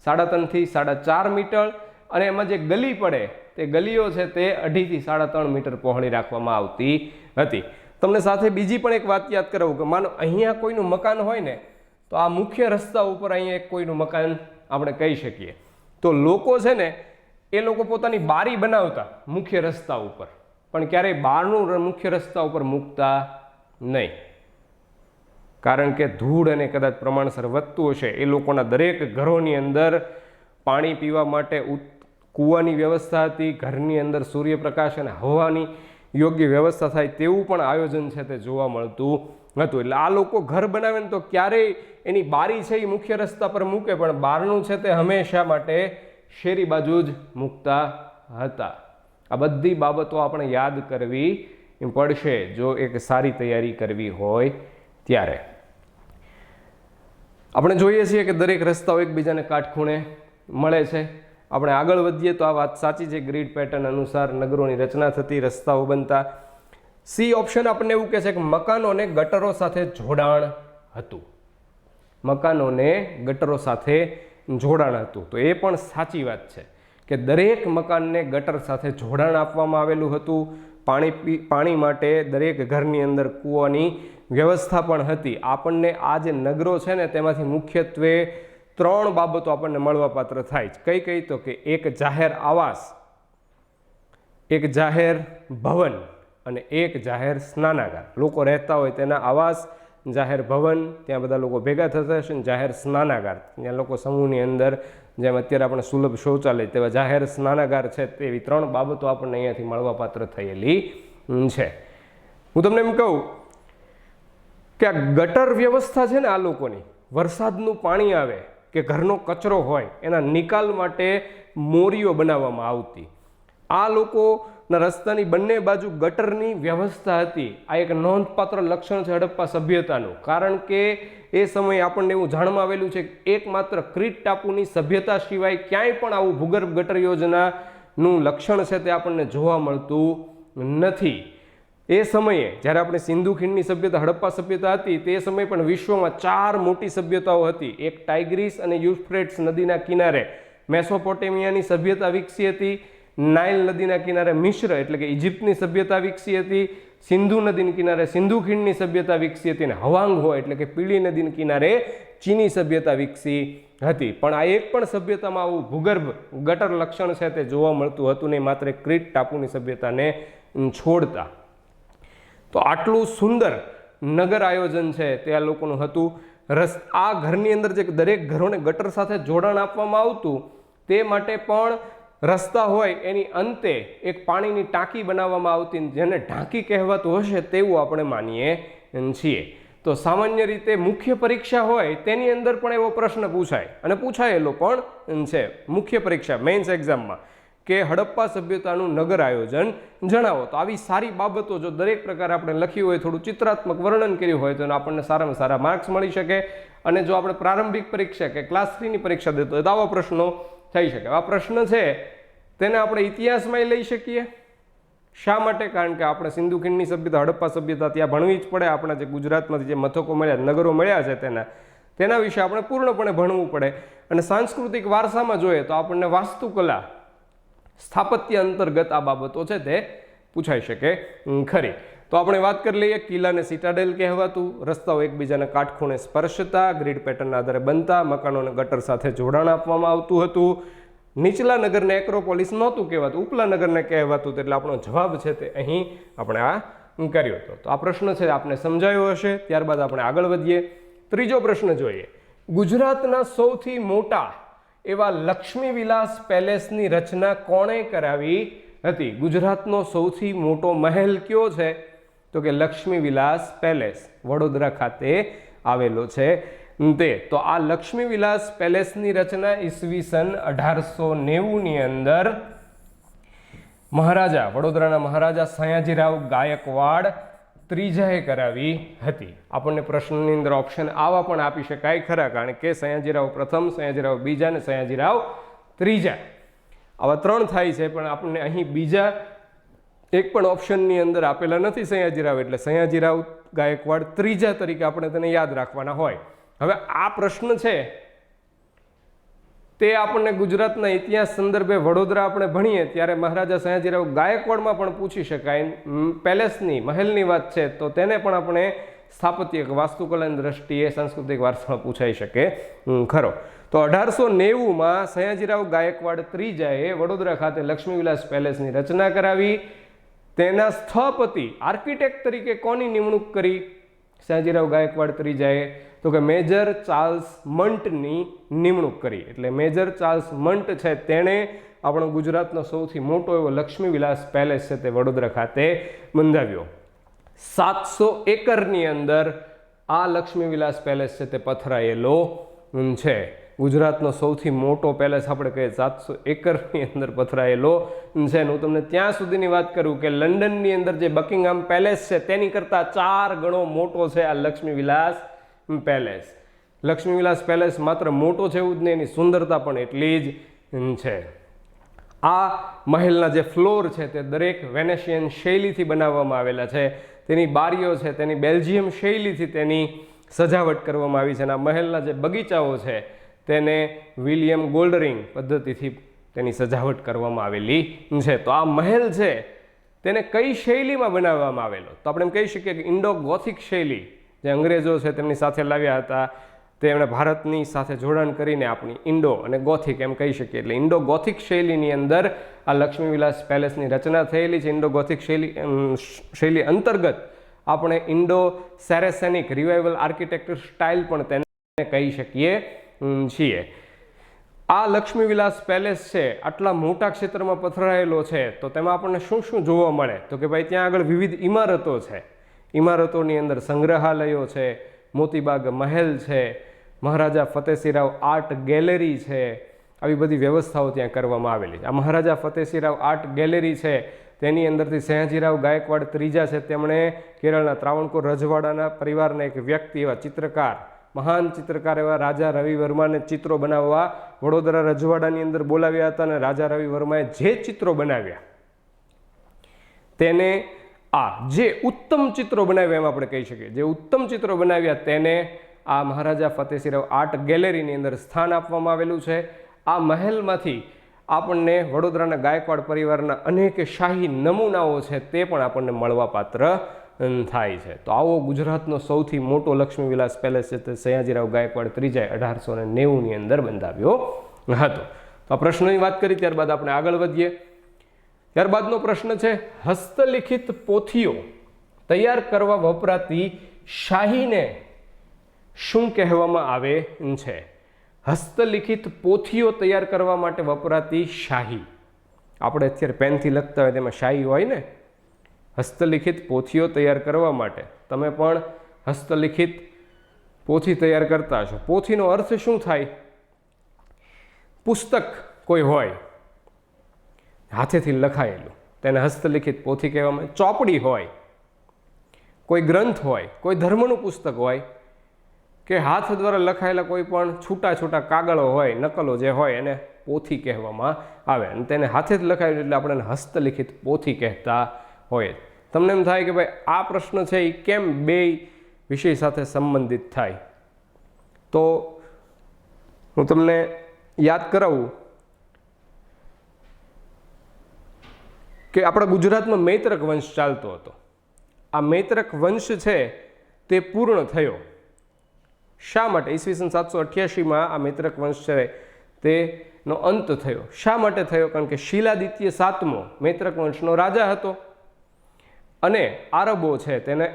Speaker 1: 3.5 થી 4.5 મીટર અને એમાં જે ગલી પડે તે ગલીઓ છે તે 2.5 થી 3.5 મીટર પહોળી રાખવામાં આવતી હતી. તમને સાથે બીજી પણ એક વાત યાદ કરાવું કે માનો અહીંયા કોઈનું મકાન હોય ને તો આ મુખ્ય રસ્તા ઉપર અહીંયા એક કોઈનું મકાન આપણે કહી શકીએ. તો લોકો છે ને એ લોકો પોતાની બારી બનાવતા મુખ્ય રસ્તા ઉપર, પણ ક્યારેય બહારનું મુખ્ય રસ્તા ઉપર મૂકતા નહીં, કારણ કે ધૂળ અને કદાચ પ્રમાણસર વધતું હશે. એ લોકોના દરેક ઘરોની અંદર પાણી પીવા માટે કૂવાની વ્યવસ્થા હતી, ઘરની અંદર સૂર્યપ્રકાશ અને હવાની યોગ્ય વ્યવસ્થા થાય તેવું પણ આયોજન છે તે જોવા મળતું હતું. એટલે આ લોકો ઘર બનાવે ને તો ક્યારેય એની બારી છે એ મુખ્ય રસ્તા પર મૂકે, પણ બહારનું છે તે હંમેશા માટે શેરી બાજુ જ મૂકતા હતા. આ બધી બાબતો આપણે યાદ કરવી પડશે જો એક સારી તૈયારી કરવી હોય ત્યારે. આપણે જોઈએ છીએ કે દરેક રસ્તાઓ એકબીજાને કાટખૂણે મળે છે. આપણે આગળ વધીએ તો આ વાત સાચી છે, ગ્રીડ પેટર્ન અનુસાર નગરોની રચના થતી, રસ્તાઓ બનતા. સી ઓપ્શન આપણને એવું કહે છે કે મકાનોને ગટરો સાથે જોડાણ હતું. મકાનોને ગટરો સાથે જોડાણ હતું. તો એ પણ સાચી વાત છે કે દરેક મકાનને ગટર સાથે જોડાણ આપવામાં આવેલું હતું. પાણી માટે દરેક ઘરની અંદર કૂવાની વ્યવસ્થા પણ હતી. આપણને આ જે નગરો છે ને તેમાંથી મુખ્યત્વે 3 બાબતો આપણને મળવાપાત્ર થાય. કઈ કઈ? તો કે એક જાહેર આવાસ, એક જાહેર ભવન અને એક જાહેર સ્નાનાગાર. લોકો રહેતા હોય તેના આવાસ, જાહેર ભવન, ત્યાં બધા લોકો ભેગા થતા હશે, જાહેર સ્નાનાગાર, ત્યાં લોકો સમૂહની અંદર જેમ અત્યારે આપણે સુલભ શૌચાલય તેવા જાહેર સ્નાનાગાર છે, તેવી 3 બાબતો આપણને અહીંયાથી મળવાપાત્ર થયેલી છે. હું તમને એમ કહું કે આ ગટર વ્યવસ્થા છે ને આ લોકોની, વરસાદનું પાણી આવે કે ઘરનો કચરો હોય એના નિકાલ માટે મોરીઓ બનાવવામાં આવતી. આ લોકોના રસ્તાની બંને બાજુ ગટરની વ્યવસ્થા હતી. આ એક નોંધપાત્ર લક્ષણ છે હડપ્પા સભ્યતાનું, કારણ કે એ સમયે આપણને એવું જાણવા આવેલું છે કે એકમાત્ર ક્રીટ ટાપુની સભ્યતા સિવાય ક્યાંય પણ આવું ભૂગર્ભ ગટર યોજનાનું લક્ષણ છે તે આપણને જોવા મળતું નથી. એ સમયે જ્યારે આપણે સિંધુ ખીણની સભ્યતા, હડપ્પા સભ્યતા હતી, તે સમયે પણ વિશ્વમાં 4 મોટી સભ્યતાઓ હતી. એક ટાઇગ્રીસ અને યુફ્રેટ્સ નદીના કિનારે મેસોપોટેમિયાની સભ્યતા વિકસી હતી. નાઇલ નદીના કિનારે મિશ્ર એટલે કે ઇજિપ્તની સભ્યતા વિકસી હતી. સિંધુ નદીના કિનારે સિંધુ ખીણની સભ્યતા વિકસી હતી. અને હવાંગહો એટલે કે પીળી નદીના કિનારે ચીની સભ્યતા વિકસી હતી. પણ આ એક પણ સભ્યતામાં આવું ભૂગર્ભ ગટર લક્ષણ છે તે જોવા મળતું હતું નહીં, માત્ર ક્રીટ ટાપુની સભ્યતાને છોડતા. તો આટલું સુંદર નગર આયોજન છે તે આ લોકોનું હતું. આ ઘરની અંદર જે દરેક ઘરોને ગટર સાથે જોડાણ આપવામાં આવતું તે માટે પણ રસ્તા હોય એની અંતે એક પાણીની ટાંકી બનાવવામાં આવતી, જેને ઢાંકી કહેવાતું હશે તેવું આપણે માનીએ છીએ. તો સામાન્ય રીતે મુખ્ય પરીક્ષા હોય તેની અંદર પણ એવો પ્રશ્ન પૂછાય અને પૂછાયેલો પણ છે મુખ્ય પરીક્ષા મેઇન્સ એક્ઝામમાં કે હડપ્પા સભ્યતાનું નગર આયોજન જણાવો. તો આવી સારી બાબતો જો દરેક પ્રકારે આપણે લખ્યું હોય, થોડું ચિત્રાત્મક વર્ણન કર્યું હોય તો આપણને સારામાં સારા માર્ક્સ મળી શકે. અને જો આપણે પ્રારંભિક પરીક્ષા કે ક્લાસ 3ની પરીક્ષા દેતો હોય તો આવા પ્રશ્નો થઈ શકે. આ પ્રશ્ન છે તેને આપણે ઇતિહાસમાં લઈ શકીએ. શા માટે? કારણ કે આપણે સિંધુ ખીણની સભ્યતા, હડપ્પા સભ્યતા ત્યાં ભણવી જ પડે. આપણા જે ગુજરાતમાંથી જે મથકો મળ્યા, નગરો મળ્યા છે તેના વિશે આપણે પૂર્ણપણે ભણવું પડે. અને સાંસ્કૃતિક વારસામાં જોઈએ તો આપણને વાસ્તુકલા, સ્થાપત્ય અંતર્ગત આ બાબતો છે તે પૂછાઈ શકે ખરી. તો આપણે વાત કરી લઈએ. કિલ્લાને સિટાડેલ કહેવાતું, રસ્તાઓ એકબીજાના કાટખૂણે સ્પર્શતા, ગ્રીડ પેટર્નના આધારે બનતા, મકાનોને ગટર સાથે જોડાણ આપવામાં આવતું હતું. નીચલા નગરને એક્રોપોલિસ નહોતું કહેવાતું, ઉપલા નગરને કહેવાતું. એટલે આપણો જવાબ છે તે અહીં આપણે આ કર્યો હતો. તો આ પ્રશ્ન છે આપને સમજાયો હશે. ત્યારબાદ આપણે આગળ વધીએ. ત્રીજો પ્રશ્ન જોઈએ. ગુજરાતના સૌથી મોટા એવા લક્ષ્મી વિલાસ પેલેસની રચના કોણે કરાવી હતી? ગુજરાતનો સૌથી મોટો મહેલ કયો છે? તો કે લક્ષ્મી વિલાસ પેલેસ વડોદરા ખાતે આવેલો છે તે. તો આ લક્ષ્મી વિલાસ પેલેસની રચના ઈસવીસન 1890ની અંદર વડોદરાના મહારાજા સયાજીરાવ ગાયકવાડ ત્રીજાએ કરાવી હતી. આપણને પ્રશ્નની અંદર ઓપ્શન આવા પણ આપી શકાય ખરા, કારણ કે સયાજીરાવ પ્રથમ, સયાજીરાવ બીજા અને સયાજીરાવ ત્રીજા આવા 3 થાય છે. પણ આપણને અહીં બીજા એક પણ ઓપ્શનની અંદર આપેલા નથી સયાજીરાવ, એટલે સયાજીરાવ ગાયકવાડ ત્રીજા તરીકે આપણે તેને યાદ રાખવાના હોય. હવે આ પ્રશ્ન છે તે આપણને ગુજરાતના ઇતિહાસ સંદર્ભે વડોદરા આપણે ભણીએ ત્યારે મહારાજા સયાજીરાવ ગાયકવાડમાં પણ પૂછી શકાય. પેલેસની મહેલની વાત છે તો તેને પણ આપણે સ્થાપત્ય વાસ્તુકલાની દ્રષ્ટિએ સાંસ્કૃતિક વારસામાં પૂછાઈ શકે ખરો. તો 1890માં સયાજીરાવ ગાયકવાડ ત્રીજાએ વડોદરા ખાતે લક્ષ્મીવિલાસ પેલેસની રચના કરાવી. તેના સ્થપતિ આર્કિટેક્ટ તરીકે કોની નિમણૂક કરી સયાજીરાવ ગાયકવાડ ત્રીજાએ? તો કે મેજર ચાર્લ્સ મંટની નિમણૂક કરી. એટલે મેજર ચાર્લ્સ મંટ છે તેણે આપણો ગુજરાતનો સૌથી મોટો એવો લક્ષ્મીવિલાસ પેલેસ છે તે વડોદરા ખાતે બંધાવ્યો. 700 એકરની અંદર આ લક્ષ્મીવિલાસ પેલેસ છે તે પથરાયેલો છે. ગુજરાતનો સૌથી મોટો પેલેસ આપણે કહીએ 700 એકરની અંદર પથરાયેલો છે. હું તમને ત્યાં સુધીની વાત કરું કે લંડનની અંદર જે બકિંગહામ પેલેસ છે તેની કરતાં 4 ગણો મોટો છે આ લક્ષ્મીવિલાસ પેલેસ. લક્ષ્મીવિલાસ પેલેસ માત્ર મોટો છે એવું જ નહીં, એની સુંદરતા પણ એટલી જ છે. આ મહેલના જે ફ્લોર છે તે દરેક વેનેશિયન શૈલીથી બનાવવામાં આવેલા છે. તેની બારીઓ છે તેની બેલ્જિયમ શૈલીથી તેની સજાવટ કરવામાં આવી છે. અને આ મહેલના જે બગીચાઓ છે તેને વિલિયમ ગોલ્ડરિંગ પદ્ધતિથી તેની સજાવટ કરવામાં આવેલી છે. તો આ મહેલ છે તેને કઈ શૈલીમાં બનાવવામાં આવેલો? તો આપણે એમ કહી શકીએ કે ઇન્ડો ગોથિક શૈલી જે અંગ્રેજો છે તેમની સાથે લાવ્યા હતા તેમણે ભારતની સાથે જોડાણ કરીને આપણી ઇન્ડો અને ગોથિક એમ કહી શકીએ. એટલે ઇન્ડો ગોથિક શૈલીની અંદર આ લક્ષ્મીવિલાસ પેલેસની રચના થયેલી છે. ઇન્ડો ગોથિક શૈલી અંતર્ગત આપણે ઇન્ડો સેરેસેનિક રિવાઇવલ આર્કિટેક્ચર સ્ટાઇલ પણ તેને કહી શકીએ છીએ. આ લક્ષ્મીવિલાસ પેલેસ છે આટલા મોટા ક્ષેત્રમાં પથરાયેલો છે તો તેમાં આપણને શું શું જોવા મળે? તો કે ભાઈ ત્યાં આગળ વિવિધ ઇમારતો છે. ઇમારતોની અંદર સંગ્રહાલયો છે, મોતીબાગ મહેલ છે, મહારાજા ફતેસિંહરાવ આર્ટ ગેલેરી છે. આવી બધી વ્યવસ્થાઓ ત્યાં કરવામાં આવેલી છે. આ મહારાજા ફતેસિંહરાવ આર્ટ ગેલેરી છે તેની અંદરથી સયાજીરાવ ગાયકવાડ ત્રીજા છે તેમણે કેરળના ત્રાવણકોર રજવાડાના પરિવારના એક વ્યક્તિ એવા ચિત્રકાર, મહાન ચિત્રકાર એવા રાજા રવિ વર્માને ચિત્રો બનાવવા વડોદરા રજવાડાની અંદર બોલાવ્યા હતા. અને રાજા રવિ વર્માએ જે ચિત્રો બનાવ્યા તેને જે ઉત્તમ ચિત્રો બનાવ્યા એમ આપણે કહી શકીએ, જે ઉત્તમ ચિત્રો બનાવ્યા તેને આ મહારાજા ફતેસિંહરાવ આર્ટ ગેલેરીની અંદર સ્થાન આપવામાં આવેલું છે. આ મહેલમાંથી આપણને વડોદરાના ગાયકવાડ પરિવારના અનેક શાહી નમૂનાઓ છે તે પણ આપણને મળવાપાત્ર થાય છે. તો આવો ગુજરાતનો સૌથી મોટો લક્ષ્મીવિલાસ પેલેસ છે તે સયાજીરાવ ગાયકવાડ ત્રીજાએ 1890ની અંદર બંધાવ્યો હતો. તો આ પ્રશ્નની વાત કરી, ત્યારબાદ આપણે આગળ વધીએ. ત્યારબાદનો પ્રશ્ન છે હસ્તલિખિત પોથીઓ તૈયાર કરવા વપરાતી શાહીને શું કહેવામાં આવે છે? હસ્તલિખિત પોથીઓ તૈયાર કરવા માટે વપરાતી શાહી. આપણે અત્યારે પેનથી લખતા હોય તેમાં શાહી હોય ને. હસ્તલિખિત પોથીઓ તૈયાર કરવા માટે તમે પણ હસ્તલિખિત પોથી તૈયાર કરતા હશો. પોથીનો અર્થ શું થાય? પુસ્તક કોઈ હોય હાથેથી લખાયેલું તેને હસ્તલિખિત પોથી કહેવામાં આવે. ચોપડી હોય, કોઈ ગ્રંથ હોય, કોઈ ધર્મનું પુસ્તક હોય કે હાથ દ્વારા લખાયેલા કોઈ પણ છૂટા છૂટા કાગળો હોય, નકલો જે હોય એને પોથી કહેવામાં આવે. અને તેને હાથે જ લખાયેલું એટલે આપણે હસ્તલિખિત પોથી કહેતા હોય. તમને એમ થાય કે ભાઈ આ પ્રશ્ન છે એ કેમ બે વિષય સાથે સંબંધિત થાય? તો હું તમને યાદ કરાવું કે આપણા ગુજરાતમાં મૈત્રક વંશ ચાલતો હતો. આ મૈત્રક વંશ છે તે પૂર્ણ થયો. શા માટે? ઈસવીસન 788માં આ મૈત્રક વંશ છે તેનો અંત થયો. શા માટે થયો? કારણ કે શિલાદિત્ય સાતમો મૈત્રક વંશનો રાજા હતો અને આરબો છે તેને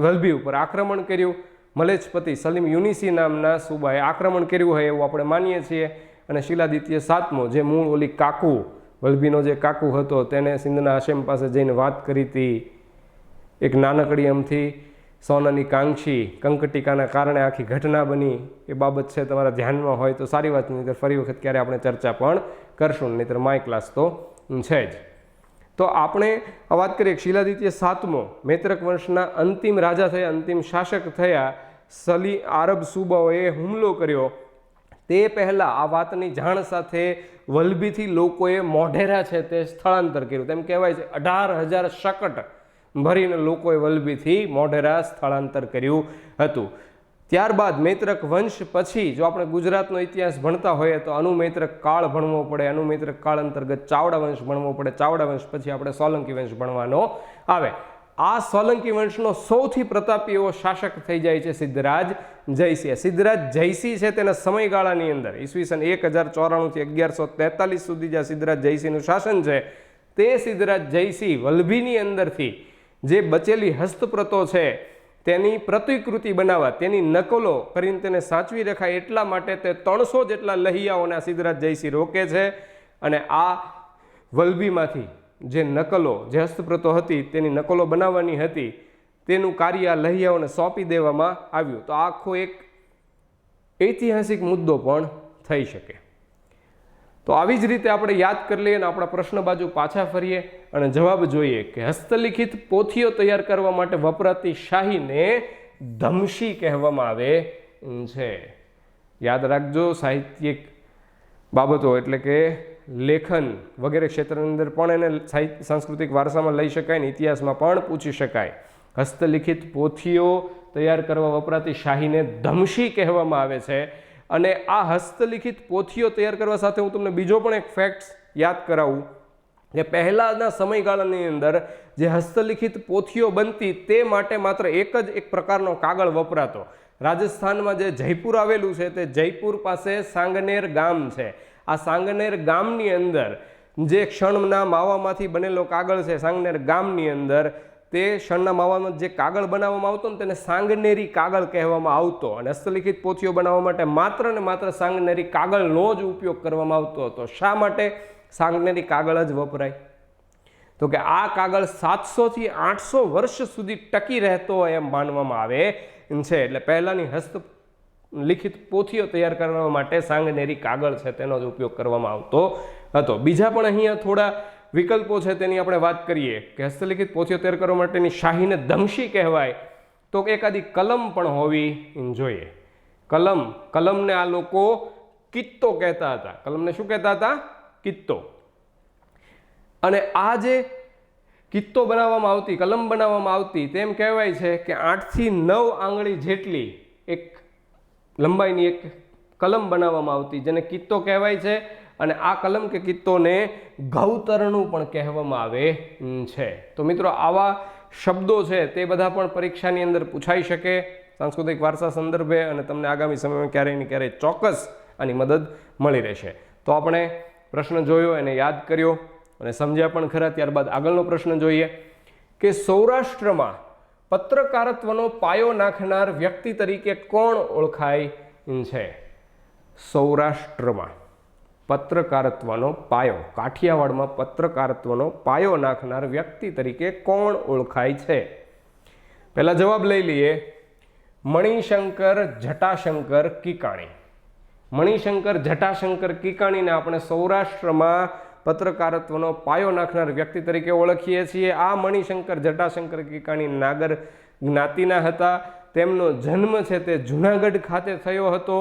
Speaker 1: વલભી ઉપર આક્રમણ કર્યું. મલેચ્છપતિ સલીમ યુનિસી નામના સુબાએ આક્રમણ કર્યું હોય એવું આપણે માનીએ છીએ. અને શિલાદિત્ય સાતમો જે મૂળ ઓલી કાકુ વલભીનો જે કાકુ હતો તેને સિંધના હાશેમ પાસે જઈને વાત કરી હતી. એક નાનકડી અમથી સોનાની કાંક્ષી કંકટિકાના કારણે આખી ઘટના બની. એ બાબત છે તમારા ધ્યાનમાં હોય તો સારી વાત, નહીં ફરી વખત ક્યારે આપણે ચર્ચા પણ કરશું, નહીંતર માય ક્લાસ તો છે જ. તો આપણે આ વાત કરીએ શિલાદિત્ય સાતમો મૈત્રક વંશના અંતિમ રાજા થયા, અંતિમ શાસક થયા. આરબ સુબાઓએ હુમલો કર્યો તે પહેલાં આ વાતની જાણ સાથે વલભીથી લોકોએ મોઢેરા છે તે સ્થળાંતર કર્યું. તેમ કહેવાય છે 18,000 શકટ ભરીને લોકોએ વલભીથી મોઢેરા સ્થળાંતર કર્યું હતું. ત્યારબાદ મૈત્રક વંશ પછી જો આપણે ગુજરાતનો ઇતિહાસ ભણતા હોઈએ તો અનુમૈત્રક કાળ ભણવો પડે, અનુમૈત્રક કાળ અંતર્ગત ચાવડા વંશ ભણવો પડે, ચાવડા વંશ પછી આપણે સોલંકી વંશ ભણવાનો આવે. આ સોલંકી વંશનો સૌથી પ્રતાપી એવો શાસક થઈ જાય છે સિદ્ધરાજ જયસિંહ. સિદ્ધરાજ જયસિંહ છે તેના સમયગાળાની અંદર ઈસવીસન 1094 થી 1143 સુધી જે સિદ્ધરાજ જયસિંહનું શાસન છે તે સિદ્ધરાજ જયસિંહ વલ્લભીની અંદરથી જે બચેલી હસ્તપ્રતો છે તેની પ્રતિકૃતિ બનાવવા, તેની નકલો કરીને તેને સાચવી રખાય એટલા માટે તે 300 જેટલા લહિયાઓના સિદ્ધરાજ જયસિંહ રોકે છે અને આ વલ્લભીમાંથી જે નકલો, જે હસ્તપ્રતો હતી તેની નકલો બનાવવાની હતી તેનું કાર્ય આ લહિયાઓને સોંપી દેવામાં આવ્યું. તો આખો એક ઐતિહાસિક મુદ્દો પણ થઈ શકે. તો આવી જ રીતે આપણે યાદ કરી લઈએ અને આપણા પ્રશ્ન બાજુ પાછા ફરીએ અને જવાબ જોઈએ કે હસ્તલિખિત પોથીઓ તૈયાર કરવા માટે વપરાતી શાહીને ધમશી કહેવામાં આવે છે. યાદ રાખજો, સાહિત્યિક બાબતો એટલે કે લેખન વગેરે ક્ષેત્રની અંદર પણ એને સાંસ્કૃતિક વારસામાં લઈ શકાય ને ઇતિહાસમાં પણ પૂછી શકાય. હસ્તલિખિત પોથીઓ તૈયાર કરવા વપરાતી શાહીને ધમશી કહેવામાં આવે છે. અને આ હસ્તલિખિત પોથીઓ તૈયાર કરવા સાથે હું તમને બીજો પણ એક ફેક્ટ યાદ કરાવું કે પહેલાંના સમયગાળાની અંદર જે હસ્તલિખિત પોથીઓ બનતી તે માટે માત્ર એક પ્રકારનો કાગળ વપરાતો. રાજસ્થાનમાં જે જયપુર આવેલું છે તે જયપુર પાસે સાંગનેર ગામ છે. આ સાંગનેર ગામની અંદર જે ક્ષણના માવામાંથી બનેલો કાગળ છે, સાંગનેર ગામની અંદર તે ક્ષણના માવામાં જે કાગળ બનાવવામાં આવતો ને તેને સાંગનેરી કાગળ કહેવામાં આવતો અને હસ્તલિખિત પોથીઓ બનાવવા માટે માત્ર ને માત્ર સાંગનેરી કાગળનો જ ઉપયોગ કરવામાં આવતો હતો. શા માટે સાંગનેરી કાગળ જ વપરાય? તો કે આ કાગળ 700 થી 800 વર્ષ સુધી ટકી રહેતો એમ માનવામાં આવે છે. એટલે પહેલાની હસ્તલિખિત પોથીઓ તૈયાર કરવા માટે સાંગનેરી કાગળ છે તેનો જ ઉપયોગ કરવામાં આવતો હતો. બીજા પણ અહીંયા થોડા વિકલ્પો છે તેની આપણે વાત કરીએ કે હસ્તલિખિત પોથીઓ તૈયાર કરવા માટેની શાહીને ધમશી કહેવાય તો એકાદી કલમ પણ હોવી જોઈએ. કલમને આ લોકો કિત્તો કહેતા હતા. કલમને શું કહેતા હતા? કિત્તો. અને આ જે કિત્તો બનાવવામાં આવતી, કલમ બનાવવામાં આવતી, તેમ કહેવાય છે કે 8 થી 9 આંગળી જેટલી એક લંબાઈની એક કલમ બનાવવામાં આવતી જેને કિત્તો કહેવાય છે. અને આ કલમ કે કિત્તોને ગૌતરણું પણ કહેવામાં આવે છે. તો મિત્રો આવા શબ્દો છે તે બધા પણ પરીક્ષાની અંદર પૂછાઈ શકે સાંસ્કૃતિક વારસા સંદર્ભે અને તમને આગામી સમયમાં ક્યારેય ને ક્યારેય ચોક્કસ આની મદદ મળી રહેશે. તો આપણે પ્રશ્ન જોયો, એને યાદ કર્યો અને સમજ્યા પણ ખરા. ત્યારબાદ આગળનો પ્રશ્ન જોઈએ કે સૌરાષ્ટ્રમાં પત્રકારત્વનો પાયો નાખનાર વ્યક્તિ તરીકે કોણ ઓળખાય છે? સૌરાષ્ટ્રમાં પત્રકારત્વનો પાયો, કાઠિયાવાડમાં પત્રકારત્વનો પાયો નાખનાર વ્યક્તિ તરીકે કોણ ઓળખાય છે? પહેલા જવાબ લઈ લઈએ. મણિશંકર જટાશંકર કિકાણી. મણિશંકર જટાશંકર કિકાણીને આપણે સૌરાષ્ટ્રમાં પત્રકારત્વનો પાયો નાખનાર વ્યક્તિ તરીકે ઓળખીએ છીએ. આ મણિશંકર જટાશંકર કિકાણી નાગર જ્ઞાતિના હતા. તેમનો જન્મ છે તે જુનાગઢ ખાતે થયો હતો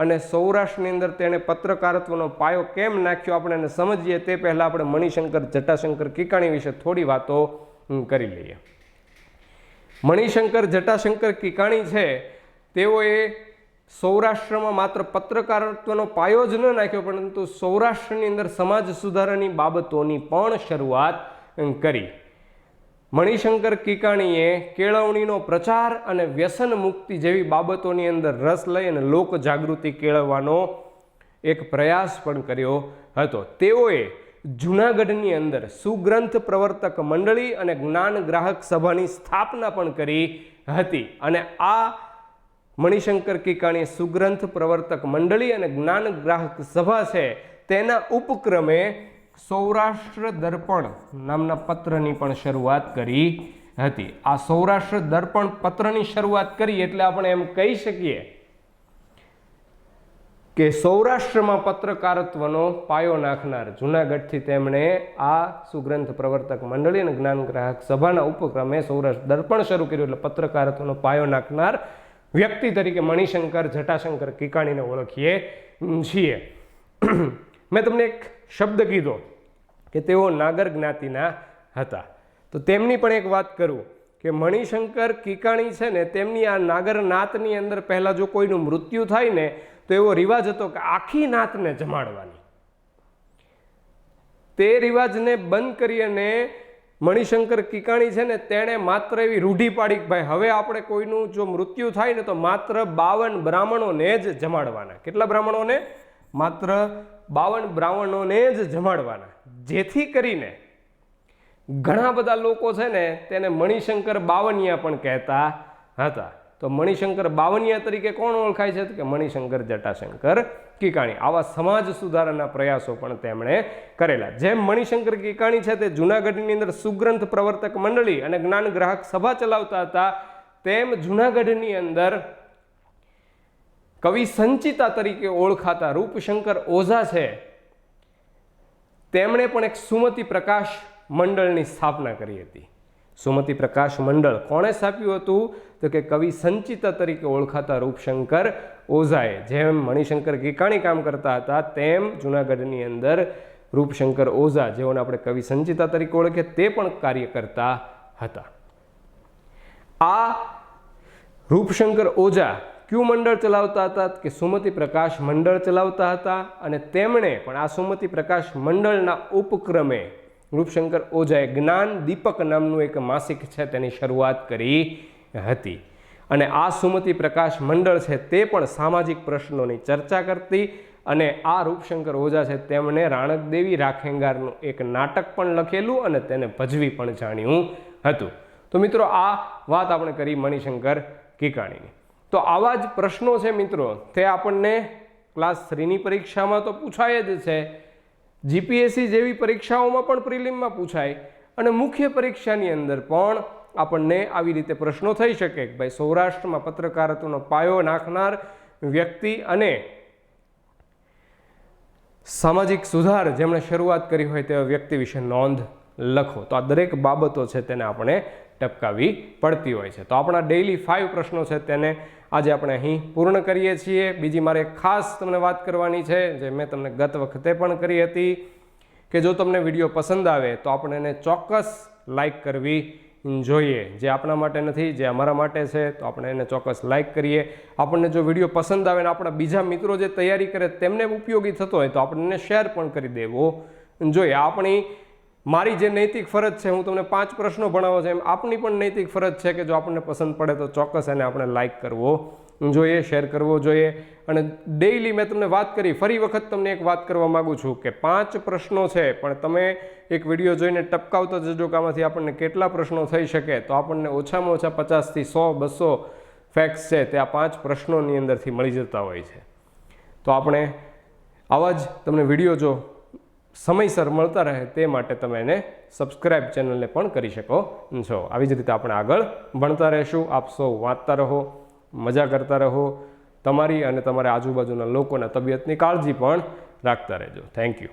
Speaker 1: અને સૌરાષ્ટ્રની અંદર તેણે પત્રકારત્વનો પાયો કેમ નાખ્યો આપણે એને સમજીએ તે પહેલાં આપણે મણિશંકર જટાશંકર કિકાણી વિશે થોડી વાતો કરી લઈએ. મણિશંકર જટાશંકર કિકાણી છે તેઓએ સૌરાષ્ટ્રમાં માત્ર પત્રકારત્વનો પાયો જ ન નાખ્યો પરંતુ સૌરાષ્ટ્રની અંદર સમાજ સુધારાની બાબતોની પણ શરૂઆત કરી. મણિશંકર કિકાણીએ કેળવણીનો પ્રચાર અને વ્યસન મુક્તિ જેવી બાબતોની અંદર રસ લઈ અને લોક જાગૃતિ કેળવવાનો એક પ્રયાસ પણ કર્યો હતો. તેઓએ જૂનાગઢની અંદર સુગ્રંથ પ્રવર્તક મંડળી અને જ્ઞાન ગ્રાહક સભાની સ્થાપના પણ કરી હતી. અને આ મણિશંકર કિકાણી સુગ્રંથ પ્રવર્તક મંડળી અને જ્ઞાન ગ્રાહક સભા છે તેના ઉપક્રમે સૌરાષ્ટ્ર દર્પણ નામના પત્રની પણ શરૂઆત કરી હતી. આ સૌરાષ્ટ્ર દર્પણ પત્રની શરૂઆત કરી એટલે આપણે એમ કહી શકીએ કે સૌરાષ્ટ્રમાં પત્રકારત્વનો પાયો નાખનાર જૂનાગઢથી તેમણે આ સુગ્રંથ પ્રવર્તક મંડળી અને જ્ઞાન ગ્રાહક સભાના ઉપક્રમે સૌરાષ્ટ્ર દર્પણ શરૂ કર્યું. એટલે પત્રકારત્વનો પાયો નાખનાર વ્યક્તિ તરીકે મણિશંકર જટાશંકર કિકાણીને ઓળખીએ છીએ. મેં તમને એક શબ્દ કીધો કે તેઓ નાગર જ્ઞાતિના હતા. તો તેમની પણ એક વાત કરું કે મણિશંકર કીકાણી છે ને તેમની આ નાગરનાથની અંદર પહેલાં જો કોઈનું મૃત્યુ થાય ને તો એવો રિવાજ હતો કે આખી નાતને જમાડવાની. તે રિવાજને બંધ કરી અને મણિશંકર કીકાણી છે ને તેણે માત્ર એવી રૂઢી પાડી કે ભાઈ હવે આપણે કોઈનું જો મૃત્યુ થાય ને તો માત્ર 52 બ્રાહ્મણોને જ જમાડવાના. કેટલા બ્રાહ્મણોને? માત્ર 52 બ્રાહ્મણોને જ જમાડવાના. જેથી કરીને ઘણા બધા લોકો છે ને તેને મણિશંકર બાવનિયા પણ કહેતા હતા. તો મણિશંકર બાવનિયા તરીકે કોણ ઓળખાય છે? કે મણિશંકર જટાશંકર કીકાણી. આવા સમાજ સુધારાના પ્રયાસો પણ તેમણે કરેલા. જેમ મણિશંકર કીકાણી છે તે જૂનાગઢની અંદર સુગ્રંથ પ્રવર્તક મંડળી અને જ્ઞાન ગ્રાહક સભા ચલાવતા હતા, તેમ જૂનાગઢની અંદર કવિ સંચિતા તરીકે ઓળખાતા રૂપશંકર ઓઝા છે, તેમણે પણ એક સુમતિ પ્રકાશ મંડળની સ્થાપના કરી હતી. સુમતિ પ્રકાશ મંડળ કોણે સ્થાપ્યું હતું? તો કે કવિ સંચિતા તરીકે ઓળખાતા રૂપશંકર ઓઝાએ. જેમ મણિશંકર કીકાણી કામ કરતા હતા તેમ જૂનાગઢની અંદર રૂપશંકર ઓઝા, જેઓને આપણે કવિ સંચિતા તરીકે ઓળખીએ, તે પણ કાર્ય કરતા હતા. આ રૂપશંકર ઓઝા ક્યુ મંડળ ચલાવતા હતા? કે સુમતિ પ્રકાશ મંડળ ચલાવતા હતા. અને તેમણે પણ આ સુમતિ પ્રકાશ મંડળના ઉપક્રમે રૂપશંકર ઓઝાએ જ્ઞાન દીપક નામનું એક માસિક છે તેની શરૂઆત કરી હતી. અને આ સુમતિ પ્રકાશ મંડળ છે તે પણ સામાજિક પ્રશ્નોની ચર્ચા કરતી. અને આ રૂપશંકર ઓઝા છે તેમણે રાણકદેવી રાખેંગારનું એક નાટક પણ લખેલું અને તેને ભજવી પણ જાણ્યું હતું. તો મિત્રો આ વાત આપણે કરી મણિશંકર કીકાણીની. તો આવા જ પ્રશ્નો છે મિત્રો, તે આપણને ક્લાસ 3ની પરીક્ષામાં તો પૂછાય જ છે, જીપીએસસી જેવી પરીક્ષાઓમાં પણ પ્રિલિમમાં પૂછાય, અને મુખ્ય પરીક્ષાની અંદર પણ આપણને આવી રીતે પ્રશ્નો થઈ શકે કે ભાઈ સૌરાષ્ટ્રમાં પત્રકારત્વનો પાયો નાખનાર વ્યક્તિ અને સામાજિક સુધાર જેમણે શરૂઆત કરી હોય તેવા વ્યક્તિ વિશે નોંધ લખો. તો આ દરેક બાબતો છે તેને આપણે ટપકાવી પડતી હોય છે. તો આપણા ડેઇલી 5 પ્રશ્નો છે તેને આજે આપણે અહીં પૂર્ણ કરીએ છીએ. બીજી મારે ખાસ તમને વાત કરવાની છે, જે મેં તમને ગત વખતે પણ કરી હતી, કે જો તમને વિડીયો પસંદ આવે તો આપણે એને ચોક્કસ લાઈક કરવી જોઈએ. જે આપણા માટે નથી, જે અમારા માટે છે, તો આપણે એને ચોક્કસ લાઈક કરીએ. આપણને જો વિડીયો પસંદ આવે ને આપણા બીજા મિત્રો જે તૈયારી કરે તેમને ઉપયોગી થતો હોય તો આપણે એને શેર પણ કરી દેવો જોઈએ. આપણી મારી જે નૈતિક ફરજ છે, હું તમને 5 પ્રશ્નો ભણાવો છે, એમ આપણી પણ નૈતિક ફરજ છે કે જો આપણને પસંદ પડે તો ચોક્કસ એને આપણે લાઈક કરવો જોઈએ, શેર કરવો જોઈએ. અને ડેઇલી મેં તમને વાત કરી, ફરી વખત તમને એક વાત કરવા માગું છું કે 5 પ્રશ્નો છે, પણ તમે એક વિડીયો જોઈને ટપકાવતા જજો કે આમાંથી આપણને કેટલા પ્રશ્નો થઈ શકે. તો આપણને ઓછામાં ઓછા 50 થી 100 200 ફેક્ટ્સ છે તે આ 5 પ્રશ્નોની અંદરથી મળી જતા હોય છે. તો આપણે આવા જ તમને વિડીયો જો સમયસર મળતા રહે તે માટે તમે એને સબસ્ક્રાઇબ ચેનલને પણ કરી શકો છો. આવી જ રીતે આપણે આગળ ભણતા રહેશું. આપ સૌ વાંચતા રહો, મજા કરતા રહો, તમારી અને તમારા આજુબાજુના લોકોના તબિયતની કાળજી પણ રાખતા રહેજો. Thank you.